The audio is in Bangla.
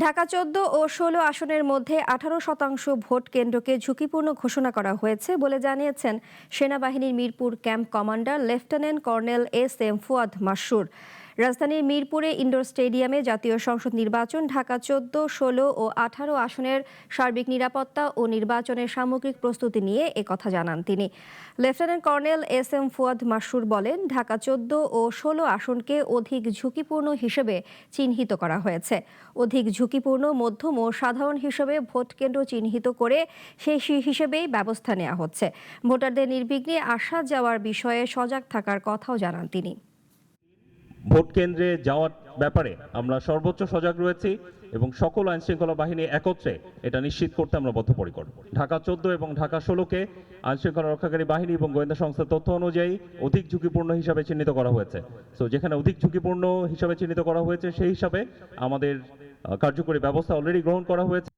ঢাকা ১৪ ও ১৬ আসনের মধ্যে ১৮% ভোট কেন্দ্রকে ঝুঁকিপূর্ণ ঘোষণা করা হয়েছে বলে জানিয়েছেন সেনাবাহিনীর Mirpur camp commander lieutenant colonel S M Fuad Masroor. রাজধানীর মিরপুরে ইনডোর স্টেডিয়ামে জাতীয় সংসদ নির্বাচন, ঢাকা ১৪, ১৬ ও ১৮ আসনের সার্বিক নিরাপত্তা ও নির্বাচনের সামগ্রিক প্রস্তুতি নিয়ে একথা জানান তিনি। Lieutenant colonel S M Fuad Masroor বলেন, ঢাকা ১৪ ও ১৬ আসনকে অধিক ঝুঁকিপূর্ণ হিসেবে চিহ্নিত করা হয়েছে। অধিক ঝুঁকিপূর্ণ, মধ্যম ও সাধারণ হিসেবে ভোট কেন্দ্র চিহ্নিত করে সেই হিসেবেই ব্যবস্থা নেওয়া হচ্ছে। ভোটারদের নির্বিঘ্নে আসা যাওয়ার বিষয়ে সজাগ থাকার কথাও জানান তিনি। ভোট কেন্দ্রে যাওয়ার ব্যাপারে আমরা সর্বোচ্চ সজাগ রয়েছি এবং সকল আইনশৃঙ্খলা বাহিনী একত্রে এটা নিশ্চিত করতে আমরা বদ্ধপরিকর। ঢাকা ১৪ এবং ঢাকা ১৬কে আইনশৃঙ্খলা রক্ষাকারী বাহিনী এবং গোয়েন্দা সংস্থার তথ্য অনুযায়ী অধিক ঝুঁকিপূর্ণ হিসাবে চিহ্নিত করা হয়েছে। সো যেখানে অধিক ঝুঁকিপূর্ণ হিসাবে চিহ্নিত করা হয়েছে সেই হিসাবে আমাদের কার্যকরী ব্যবস্থা অলরেডি গ্রহণ করা হয়েছে।